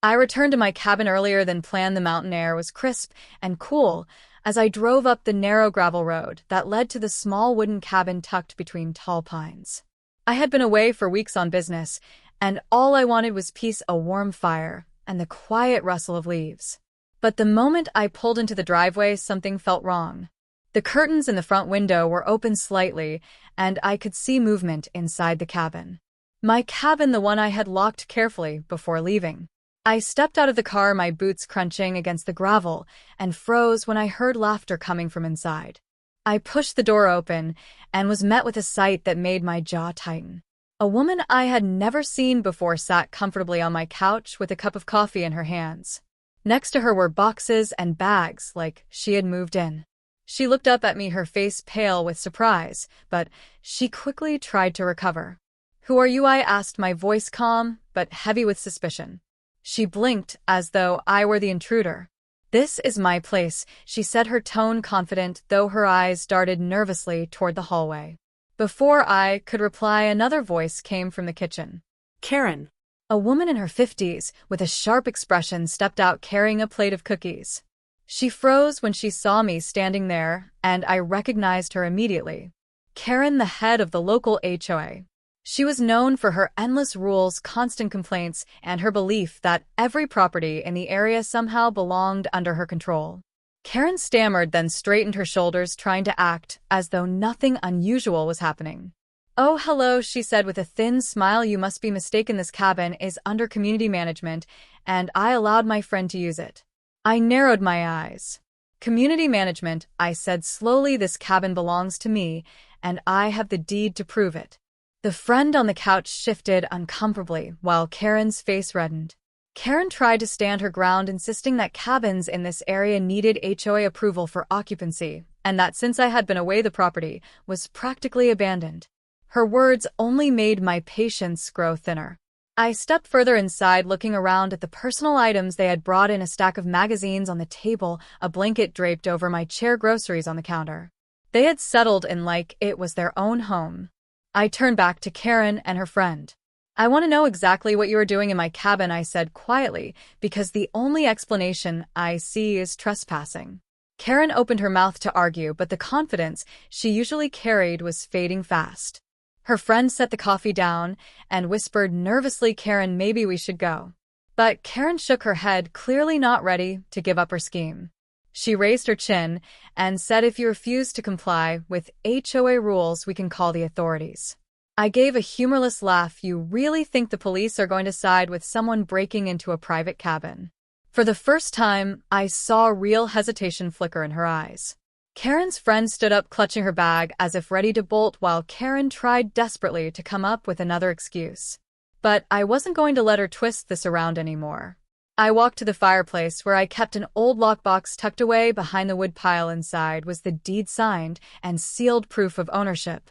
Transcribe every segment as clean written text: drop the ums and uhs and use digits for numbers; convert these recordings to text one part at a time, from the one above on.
I returned to my cabin earlier than planned. The mountain air was crisp and cool as I drove up the narrow gravel road that led to the small wooden cabin tucked between tall pines. I had been away for weeks on business, and all I wanted was peace, a warm fire, and the quiet rustle of leaves. But the moment I pulled into the driveway, something felt wrong. The curtains in the front window were open slightly, and I could see movement inside the cabin. My cabin, the one I had locked carefully before leaving. I stepped out of the car, my boots crunching against the gravel, and froze when I heard laughter coming from inside. I pushed the door open and was met with a sight that made my jaw tighten. A woman I had never seen before sat comfortably on my couch with a cup of coffee in her hands. Next to her were boxes and bags, like she had moved in. She looked up at me, her face pale with surprise, but she quickly tried to recover. "Who are you?" I asked, my voice calm but heavy with suspicion. She blinked as though I were the intruder. "This is my place," she said, her tone confident, though her eyes darted nervously toward the hallway. Before I could reply, another voice came from the kitchen. Karen. A woman in her 50s, with a sharp expression, stepped out carrying a plate of cookies. She froze when she saw me standing there, and I recognized her immediately. Karen, the head of the local HOA. She was known for her endless rules, constant complaints, and her belief that every property in the area somehow belonged under her control. Karen stammered, then straightened her shoulders, trying to act as though nothing unusual was happening. "Oh, hello," she said with a thin smile. "You must be mistaken. This cabin is under community management, and I allowed my friend to use it." I narrowed my eyes. "Community management," I said slowly. "This cabin belongs to me, and I have the deed to prove it." The friend on the couch shifted uncomfortably, while Karen's face reddened. Karen tried to stand her ground, insisting that cabins in this area needed HOA approval for occupancy, and that since I had been away, the property was practically abandoned. Her words only made my patience grow thinner. I stepped further inside, looking around at the personal items they had brought in: a stack of magazines on the table, a blanket draped over my chair, groceries on the counter. They had settled in like it was their own home. I turned back to Karen and her friend. "I want to know exactly what you are doing in my cabin," I said quietly, "because the only explanation I see is trespassing." Karen opened her mouth to argue, but the confidence she usually carried was fading fast. Her friend set the coffee down and whispered nervously, "Karen, maybe we should go." But Karen shook her head, clearly not ready to give up her scheme. She raised her chin and said, "If you refuse to comply with HOA rules, we can call the authorities." I gave a humorless laugh. "You really think the police are going to side with someone breaking into a private cabin?" For the first time, I saw real hesitation flicker in her eyes. Karen's friend stood up, clutching her bag as if ready to bolt, while Karen tried desperately to come up with another excuse. But I wasn't going to let her twist this around anymore. I walked to the fireplace, where I kept an old lockbox tucked away behind the wood pile. Inside was the deed, signed and sealed proof of ownership.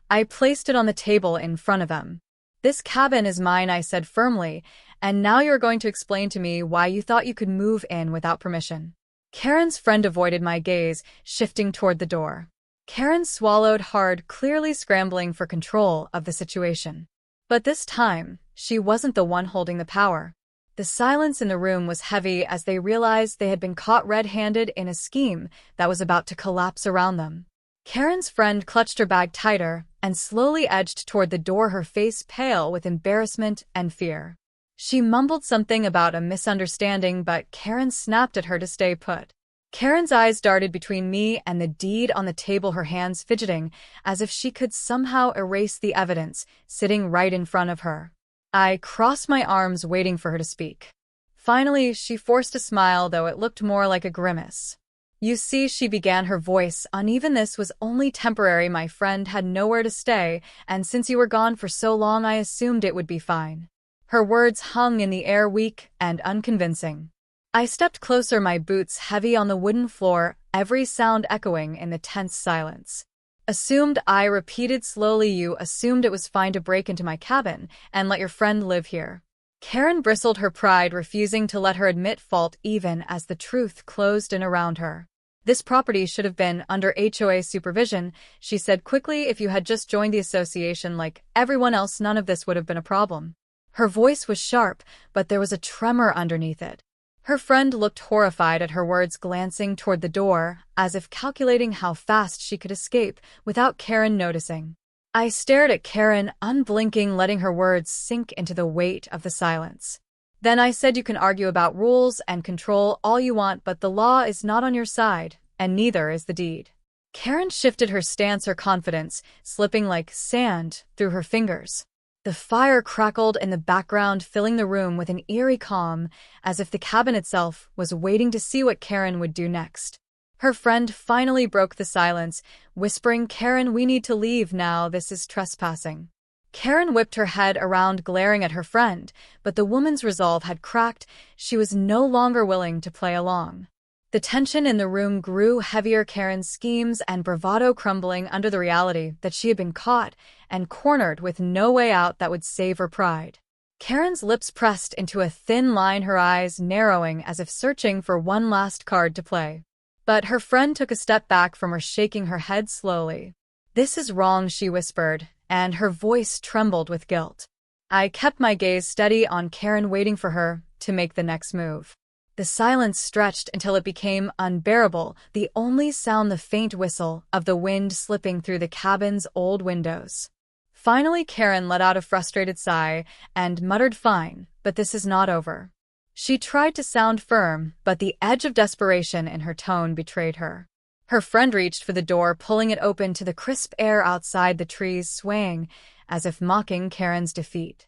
I placed it on the table in front of them. "This cabin is mine," I said firmly, "and now you're going to explain to me why you thought you could move in without permission." Karen's friend avoided my gaze, shifting toward the door. Karen swallowed hard, clearly scrambling for control of the situation. But this time, she wasn't the one holding the power. The silence in the room was heavy as they realized they had been caught red-handed in a scheme that was about to collapse around them. Karen's friend clutched her bag tighter and slowly edged toward the door, her face pale with embarrassment and fear. She mumbled something about a misunderstanding, but Karen snapped at her to stay put. Karen's eyes darted between me and the deed on the table, her hands fidgeting as if she could somehow erase the evidence sitting right in front of her. I crossed my arms, waiting for her to speak. Finally, she forced a smile, though it looked more like a grimace. "You see," she began, her voice uneven, "this was only temporary. My friend had nowhere to stay, and since you were gone for so long, I assumed it would be fine." Her words hung in the air, weak and unconvincing. I stepped closer, my boots heavy on the wooden floor, every sound echoing in the tense silence. "Assumed," I repeated slowly. "You assumed it was fine to break into my cabin and let your friend live here." Karen bristled, her pride refusing to let her admit fault even as the truth closed in around her. "This property should have been under HOA supervision," she said quickly. "If you had just joined the association like everyone else, none of this would have been a problem." Her voice was sharp, but there was a tremor underneath it. Her friend looked horrified at her words, glancing toward the door, as if calculating how fast she could escape without Karen noticing. I stared at Karen, unblinking, letting her words sink into the weight of the silence. Then I said, "You can argue about rules and control all you want, but the law is not on your side, and neither is the deed." Karen shifted her stance, her confidence slipping like sand through her fingers. The fire crackled in the background, filling the room with an eerie calm, as if the cabin itself was waiting to see what Karen would do next. Her friend finally broke the silence, whispering, "Karen, we need to leave now. This is trespassing." Karen whipped her head around, glaring at her friend, but the woman's resolve had cracked. She was no longer willing to play along. The tension in the room grew heavier, Karen's schemes and bravado crumbling under the reality that she had been caught and cornered with no way out that would save her pride. Karen's lips pressed into a thin line, her eyes narrowing as if searching for one last card to play. But her friend took a step back from her, shaking her head slowly. "This is wrong," she whispered, and her voice trembled with guilt. I kept my gaze steady on Karen, waiting for her to make the next move. The silence stretched until it became unbearable, the only sound the faint whistle of the wind slipping through the cabin's old windows. Finally, Karen let out a frustrated sigh and muttered, "Fine, but this is not over." She tried to sound firm, but the edge of desperation in her tone betrayed her. Her friend reached for the door, pulling it open to the crisp air outside, the trees swaying as if mocking Karen's defeat.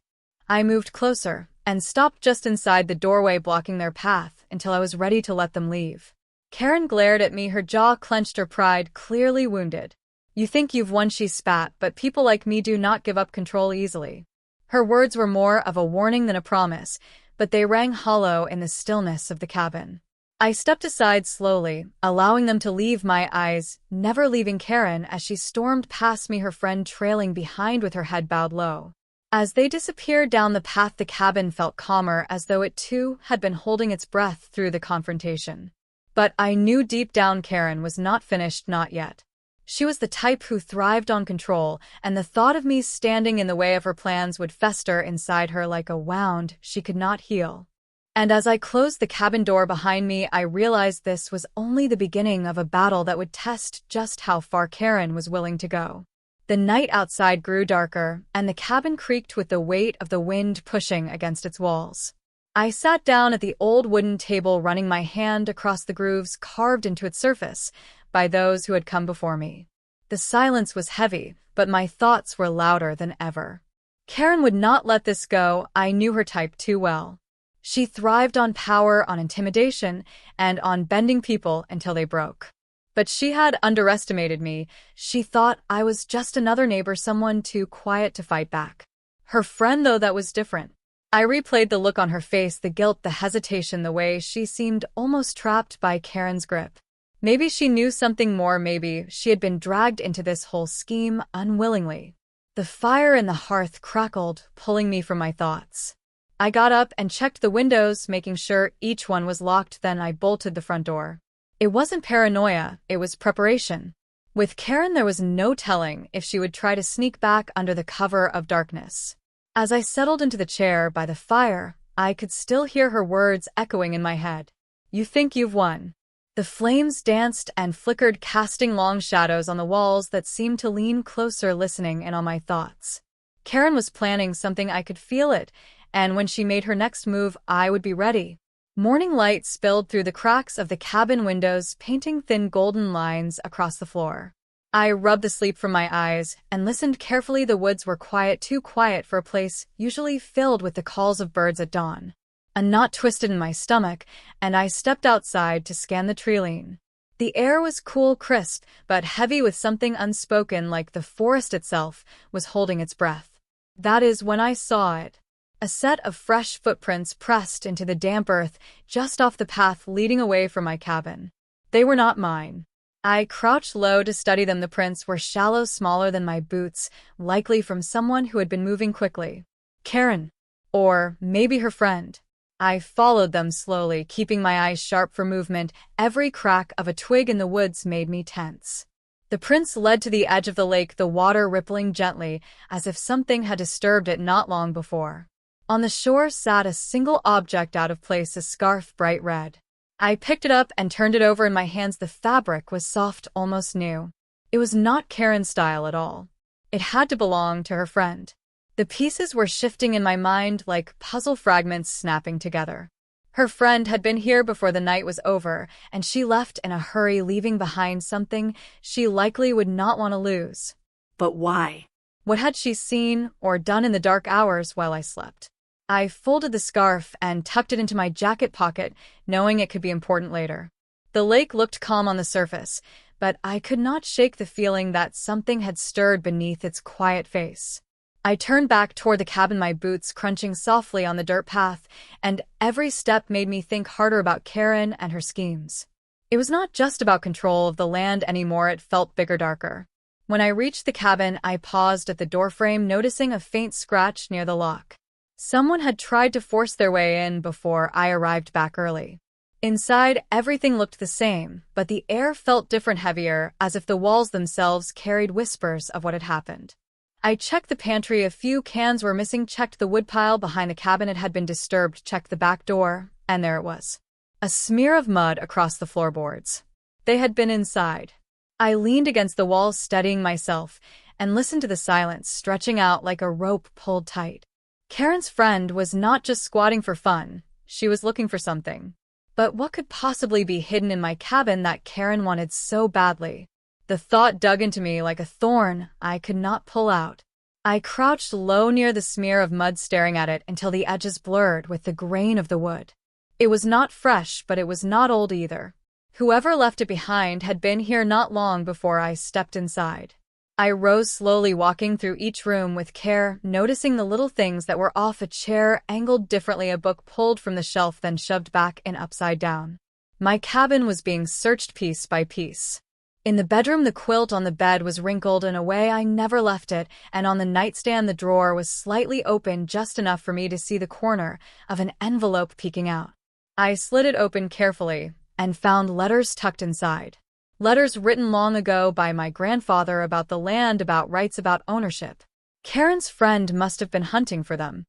I moved closer and stopped just inside the doorway, blocking their path until I was ready to let them leave. Karen glared at me, her jaw clenched, her pride clearly wounded. "You think you've won," she spat, "but people like me do not give up control easily." Her words were more of a warning than a promise, but they rang hollow in the stillness of the cabin. I stepped aside slowly, allowing them to leave, my eyes never leaving Karen as she stormed past me, her friend trailing behind with her head bowed low. As they disappeared down the path, the cabin felt calmer, as though it too had been holding its breath through the confrontation. But I knew deep down Karen was not finished, not yet. She was the type who thrived on control, and the thought of me standing in the way of her plans would fester inside her like a wound she could not heal. And as I closed the cabin door behind me, I realized this was only the beginning of a battle that would test just how far Karen was willing to go. The night outside grew darker, and the cabin creaked with the weight of the wind pushing against its walls. I sat down at the old wooden table, running my hand across the grooves carved into its surface by those who had come before me. The silence was heavy, but my thoughts were louder than ever. Karen would not let this go. I knew her type too well. She thrived on power, on intimidation, and on bending people until they broke. But she had underestimated me. She thought I was just another neighbor, someone too quiet to fight back. Her friend, though, that was different. I replayed the look on her face, the guilt, the hesitation, the way she seemed almost trapped by Karen's grip. Maybe she knew something more, maybe she had been dragged into this whole scheme unwillingly. The fire in the hearth crackled, pulling me from my thoughts. I got up and checked the windows, making sure each one was locked, then I bolted the front door. It wasn't paranoia, it was preparation. With Karen, there was no telling if she would try to sneak back under the cover of darkness. As I settled into the chair by the fire, I could still hear her words echoing in my head. "You think you've won." The flames danced and flickered, casting long shadows on the walls that seemed to lean closer, listening in on my thoughts. Karen was planning something, I could feel it, and when she made her next move, I would be ready. Morning light spilled through the cracks of the cabin windows, painting thin golden lines across the floor. I rubbed the sleep from my eyes and listened carefully. The woods were quiet, too quiet for a place usually filled with the calls of birds at dawn. A knot twisted in my stomach, and I stepped outside to scan the treeline. The air was cool, crisp, but heavy with something unspoken, like the forest itself was holding its breath. That is when I saw it. A set of fresh footprints pressed into the damp earth just off the path leading away from my cabin. They were not mine. I crouched low to study them. The prints were shallow, smaller than my boots, likely from someone who had been moving quickly. Karen. Or maybe her friend. I followed them slowly, keeping my eyes sharp for movement. Every crack of a twig in the woods made me tense. The prints led to the edge of the lake, the water rippling gently, as if something had disturbed it not long before. On the shore sat a single object out of place, a scarf bright red. I picked it up and turned it over in my hands. The fabric was soft, almost new. It was not Karen's style at all. It had to belong to her friend. The pieces were shifting in my mind like puzzle fragments snapping together. Her friend had been here before the night was over, and she left in a hurry, leaving behind something she likely would not want to lose. But why? What had she seen or done in the dark hours while I slept? I folded the scarf and tucked it into my jacket pocket, knowing it could be important later. The lake looked calm on the surface, but I could not shake the feeling that something had stirred beneath its quiet face. I turned back toward the cabin, my boots crunching softly on the dirt path, and every step made me think harder about Karen and her schemes. It was not just about control of the land anymore, it felt bigger, darker. When I reached the cabin, I paused at the doorframe, noticing a faint scratch near the lock. Someone had tried to force their way in before I arrived back early. Inside, everything looked the same, but the air felt different, heavier, as if the walls themselves carried whispers of what had happened. I checked the pantry. A few cans were missing, checked the woodpile behind the cabin. It had been disturbed, checked the back door, and there it was. A smear of mud across the floorboards. They had been inside. I leaned against the wall, steadying myself, and listened to the silence stretching out like a rope pulled tight. Karen's friend was not just squatting for fun, she was looking for something. But what could possibly be hidden in my cabin that Karen wanted so badly? The thought dug into me like a thorn I could not pull out. I crouched low near the smear of mud, staring at it until the edges blurred with the grain of the wood. It was not fresh, but it was not old either. Whoever left it behind had been here not long before I stepped inside. I rose slowly, walking through each room with care, noticing the little things that were off: a chair angled differently, a book pulled from the shelf then shoved back in upside down. My cabin was being searched piece by piece. In the bedroom, the quilt on the bed was wrinkled in a way I never left it, and on the nightstand the drawer was slightly open, just enough for me to see the corner of an envelope peeking out. I slid it open carefully and found letters tucked inside. Letters written long ago by my grandfather about the land, about rights, about ownership. Karen's friend must have been hunting for them.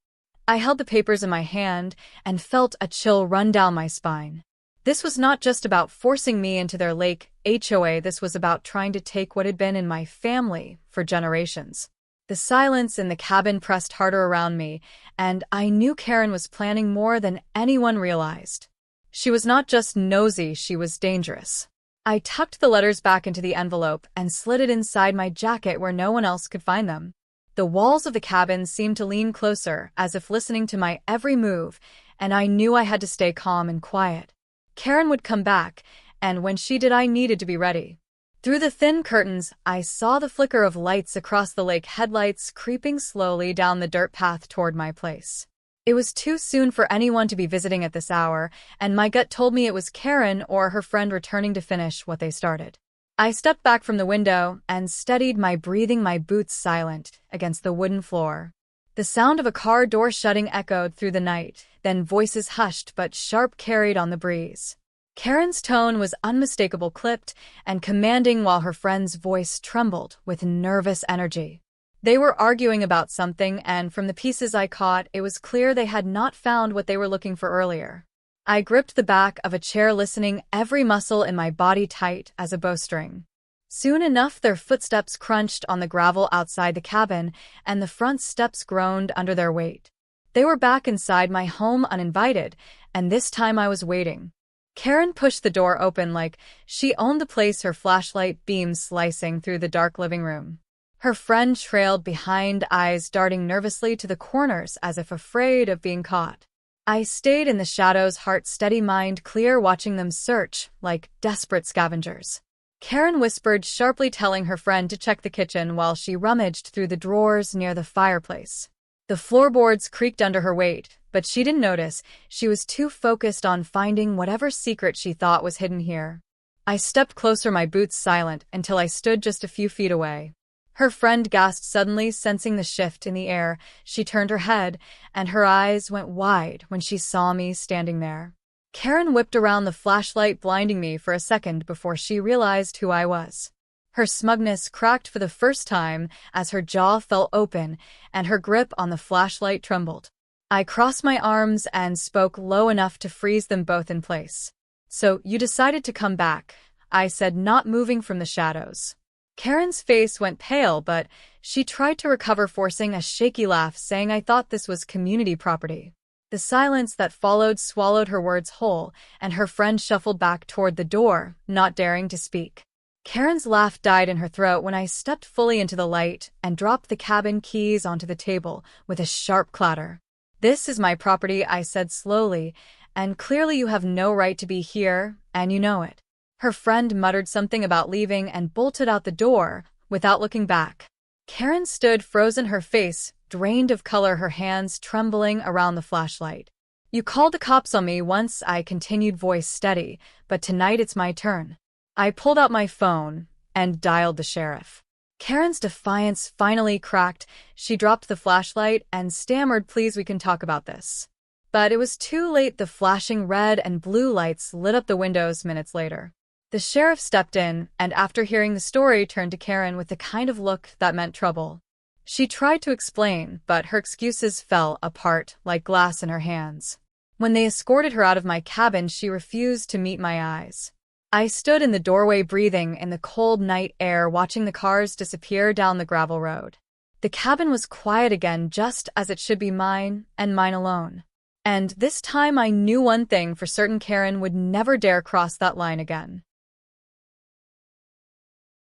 I held the papers in my hand and felt a chill run down my spine. This was not just about forcing me into their lake HOA, this was about trying to take what had been in my family for generations. The silence in the cabin pressed harder around me, and I knew Karen was planning more than anyone realized. She was not just nosy, she was dangerous. I tucked the letters back into the envelope and slid it inside my jacket where no one else could find them. The walls of the cabin seemed to lean closer, as if listening to my every move, and I knew I had to stay calm and quiet. Karen would come back, and when she did, I needed to be ready. Through the thin curtains, I saw the flicker of lights across the lake, headlights creeping slowly down the dirt path toward my place. It was too soon for anyone to be visiting at this hour, and my gut told me it was Karen or her friend returning to finish what they started. I stepped back from the window and steadied my breathing, my boots silent against the wooden floor. The sound of a car door shutting echoed through the night, then voices hushed but sharp carried on the breeze. Karen's tone was unmistakable, clipped and commanding, while her friend's voice trembled with nervous energy. They were arguing about something, and from the pieces I caught, it was clear they had not found what they were looking for earlier. I gripped the back of a chair, listening, every muscle in my body tight as a bowstring. Soon enough, their footsteps crunched on the gravel outside the cabin, and the front steps groaned under their weight. They were back inside my home uninvited, and this time I was waiting. Karen pushed the door open like she owned the place, her flashlight beams slicing through the dark living room. Her friend trailed behind, eyes darting nervously to the corners as if afraid of being caught. I stayed in the shadows, heart steady, mind clear, watching them search like desperate scavengers. Karen whispered sharply, telling her friend to check the kitchen while she rummaged through the drawers near the fireplace. The floorboards creaked under her weight, but she didn't notice. She was too focused on finding whatever secret she thought was hidden here. I stepped closer, my boots silent, until I stood just a few feet away. Her friend gasped suddenly, sensing the shift in the air. She turned her head, and her eyes went wide when she saw me standing there. Karen whipped around, the flashlight blinding me for a second before she realized who I was. Her smugness cracked for the first time as her jaw fell open and her grip on the flashlight trembled. I crossed my arms and spoke low enough to freeze them both in place. So, you decided to come back, I said, not moving from the shadows. Karen's face went pale, but she tried to recover, forcing a shaky laugh, saying I thought this was community property. The silence that followed swallowed her words whole, and her friend shuffled back toward the door, not daring to speak. Karen's laugh died in her throat when I stepped fully into the light and dropped the cabin keys onto the table with a sharp clatter. This is my property, I said slowly, and clearly you have no right to be here, and you know it. Her friend muttered something about leaving and bolted out the door without looking back. Karen stood frozen, her face drained of color, her hands trembling around the flashlight. You called the cops on me once, I continued, voice steady, but tonight it's my turn. I pulled out my phone and dialed the sheriff. Karen's defiance finally cracked. She dropped the flashlight and stammered, please, we can talk about this. But it was too late. The flashing red and blue lights lit up the windows minutes later. The sheriff stepped in and, after hearing the story, turned to Karen with the kind of look that meant trouble. She tried to explain, but her excuses fell apart like glass in her hands. When they escorted her out of my cabin, she refused to meet my eyes. I stood in the doorway, breathing in the cold night air, watching the cars disappear down the gravel road. The cabin was quiet again, just as it should be, mine and mine alone. And this time I knew one thing for certain: Karen would never dare cross that line again.